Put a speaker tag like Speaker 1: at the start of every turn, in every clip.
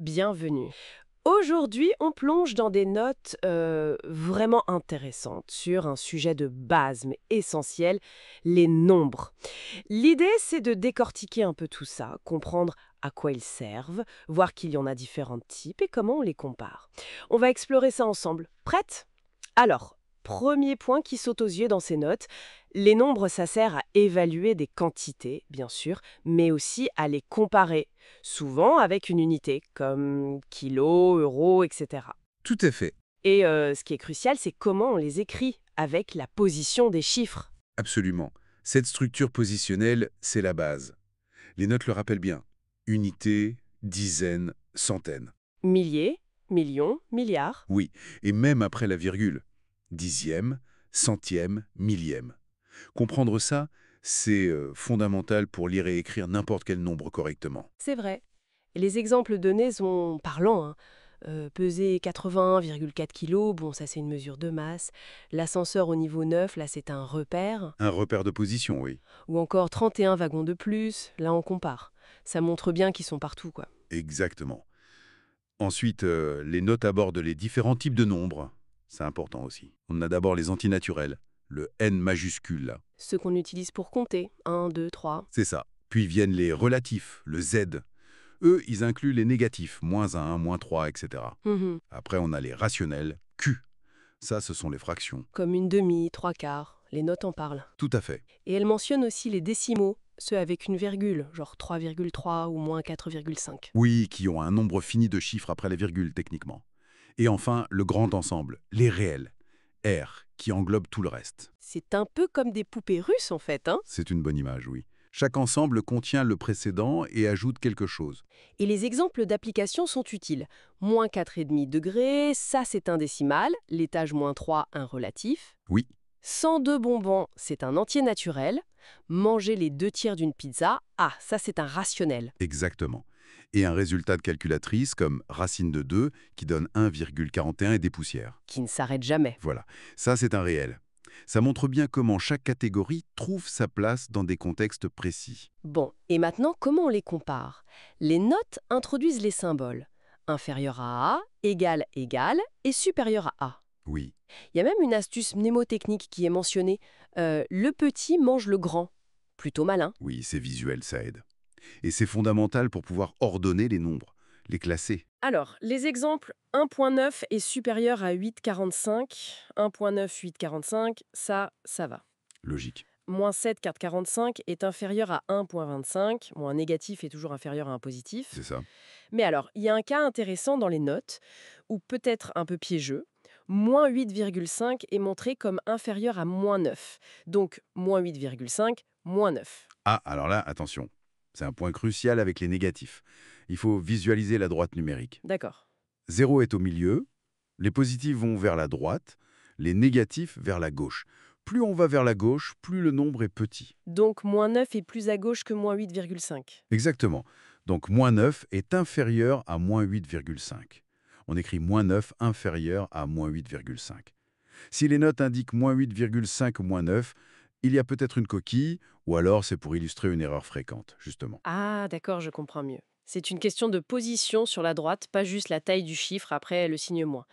Speaker 1: Bienvenue. Aujourd'hui, on plonge dans des notes vraiment intéressantes sur un sujet de base mais essentiel, les nombres. L'idée, c'est de décortiquer un peu tout ça, comprendre à quoi ils servent, voir qu'il y en a différents types et comment on les compare. On va explorer ça ensemble. Prête? Alors, premier point qui saute aux yeux dans ces notes, les nombres, ça sert à évaluer des quantités, bien sûr, mais aussi à les comparer, souvent avec une unité, comme kilo, euro, etc.
Speaker 2: Tout à fait,
Speaker 1: Et ce qui est crucial, c'est comment on les écrit, avec la position des chiffres.
Speaker 2: absolument. Cette structure positionnelle, c'est la base. Les notes le rappellent bien. Unité, dizaines, centaines.
Speaker 1: Milliers, millions, milliards.
Speaker 2: Oui, et même après la virgule. Dixième, centième, millième. Comprendre ça, c'est fondamental pour lire et écrire n'importe quel nombre correctement.
Speaker 1: C'est vrai. Et les exemples donnés sont parlants, hein. Peser 80,4 kg, bon, ça c'est une mesure de masse. L'ascenseur au niveau 9, là c'est un repère.
Speaker 2: Un repère de position, oui.
Speaker 1: Ou encore 31 wagons de plus, là on compare. Ça montre bien qu'ils sont partout, quoi.
Speaker 2: Exactement. Ensuite, les notes abordent les différents types de nombres. C'est important aussi. On a d'abord les antinaturels, le n majuscule là.
Speaker 1: Ceux qu'on utilise pour compter, 1, 2, 3.
Speaker 2: C'est ça. Puis viennent les relatifs, le z. Eux, ils incluent les négatifs, -1, -3, etc. Après, on a les rationnels, q. Ça, ce sont les fractions.
Speaker 1: Comme une demi, trois quarts, les notes en parlent.
Speaker 2: Tout à fait.
Speaker 1: Et elle mentionne aussi les décimaux, ceux avec une virgule, genre 3,3 ou -4,5.
Speaker 2: Oui, qui ont un nombre fini de chiffres après la virgule, techniquement. Et enfin, le grand ensemble, les réels, R, qui englobe tout le reste.
Speaker 1: C'est un peu comme des poupées russes en fait, hein.
Speaker 2: C'est une bonne image, oui. Chaque ensemble contient le précédent et ajoute quelque chose.
Speaker 1: Et les exemples d'application sont utiles. Moins 4,5 degrés, ça c'est un décimal, l'étage -3 un relatif.
Speaker 2: Oui,
Speaker 1: 102 bonbons, c'est un entier naturel. Manger les 2 tiers d'une pizza, ah, ça c'est un rationnel.
Speaker 2: exactement. Et un résultat de calculatrice comme racine de 2 qui donne 1,41 et des poussières.
Speaker 1: Qui ne s'arrête jamais.
Speaker 2: Voilà, ça c'est un réel. Ça montre bien comment chaque catégorie trouve sa place dans des contextes précis.
Speaker 1: Bon, et maintenant, comment on les compare? Les notes introduisent les symboles. Inférieur à A, égal, égal, et supérieur à A.
Speaker 2: Oui,
Speaker 1: Il y a même une astuce mnémotechnique qui est mentionnée. Le petit mange le grand. Plutôt malin.
Speaker 2: oui, c'est visuel, ça aide. Et c'est fondamental pour pouvoir ordonner les nombres, les classer.
Speaker 1: Alors, les exemples 1.9 est supérieur à 8,45. 1.9, 8,45, ça va.
Speaker 2: Logique.
Speaker 1: -7, 4,45 est inférieur à 1,25. Bon, un négatif est toujours inférieur à un positif.
Speaker 2: C'est ça.
Speaker 1: Mais alors, il y a un cas intéressant dans les notes, ou peut-être un peu piégeux. -8,5 est montré comme inférieur à -9. Donc, -8,5, -9.
Speaker 2: Ah, alors là, attention. C'est un point crucial avec les négatifs. Il faut visualiser la droite numérique.
Speaker 1: D'accord.
Speaker 2: 0 est au milieu, les positifs vont vers la droite, les négatifs vers la gauche. Plus on va vers la gauche, plus le nombre est petit.
Speaker 1: Donc, -9 est plus à gauche que -8,5.
Speaker 2: Exactement. Donc -9 est inférieur à -8,5. On écrit -9 inférieur à -8,5. Si les notes indiquent -8,5 ou -9, il y a peut-être une coquille, ou alors c'est pour illustrer une erreur fréquente, justement.
Speaker 1: Ah, d'accord, je comprends mieux. C'est une question de position sur la droite, pas juste la taille du chiffre après le signe moins.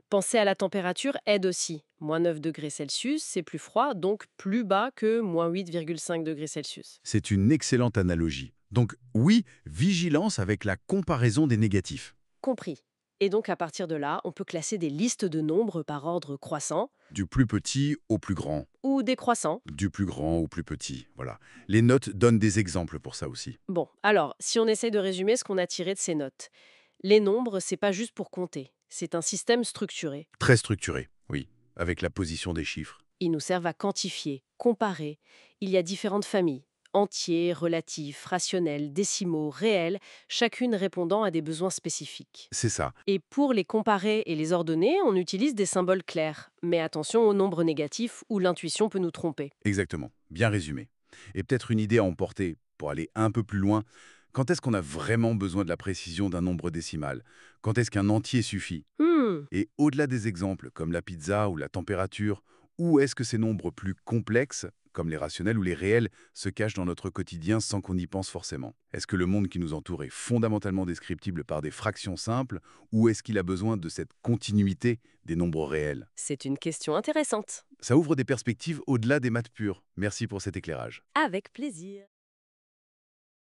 Speaker 1: Penser à la température aide aussi. -9 degrés Celsius, c'est plus froid, donc plus bas que -8,5 degrés Celsius.
Speaker 2: C'est une excellente analogie. Donc oui, vigilance avec la comparaison des négatifs.
Speaker 1: Compris. Et donc à partir de là, on peut classer des listes de nombres par ordre croissant
Speaker 2: Du plus petit au plus grand,
Speaker 1: ou décroissant.
Speaker 2: du plus grand au plus petit, voilà. Les notes donnent des exemples pour ça aussi.
Speaker 1: Bon, alors, si on essaye de résumer ce qu'on a tiré de ces notes. Les nombres, c'est pas juste pour compter, c'est un système structuré.
Speaker 2: Très structuré, oui, avec la position des chiffres.
Speaker 1: Ils nous servent à quantifier, comparer. Il y a différentes familles. Entiers, relatifs, rationnels, décimaux, réels, chacune répondant à des besoins spécifiques.
Speaker 2: C'est ça,
Speaker 1: Et pour les comparer et les ordonner, on utilise des symboles clairs. Mais attention aux nombres négatifs où l'intuition peut nous tromper.
Speaker 2: exactement, bien résumé. Et peut-être une idée à emporter pour aller un peu plus loin. Quand est-ce qu'on a vraiment besoin de la précision d'un nombre décimal? Quand est-ce qu'un entier suffit? Et au-delà des exemples, comme la pizza ou la température, où est-ce que ces nombres plus complexes comme les rationnels ou les réels, se cachent dans notre quotidien sans qu'on y pense forcément? Est-ce que le monde qui nous entoure est fondamentalement descriptible par des fractions simples, ou est-ce qu'il a besoin de cette continuité des nombres réels?
Speaker 1: C'est une question intéressante.
Speaker 2: Ça ouvre des perspectives au-delà des maths pures. Merci pour cet éclairage.
Speaker 1: Avec plaisir.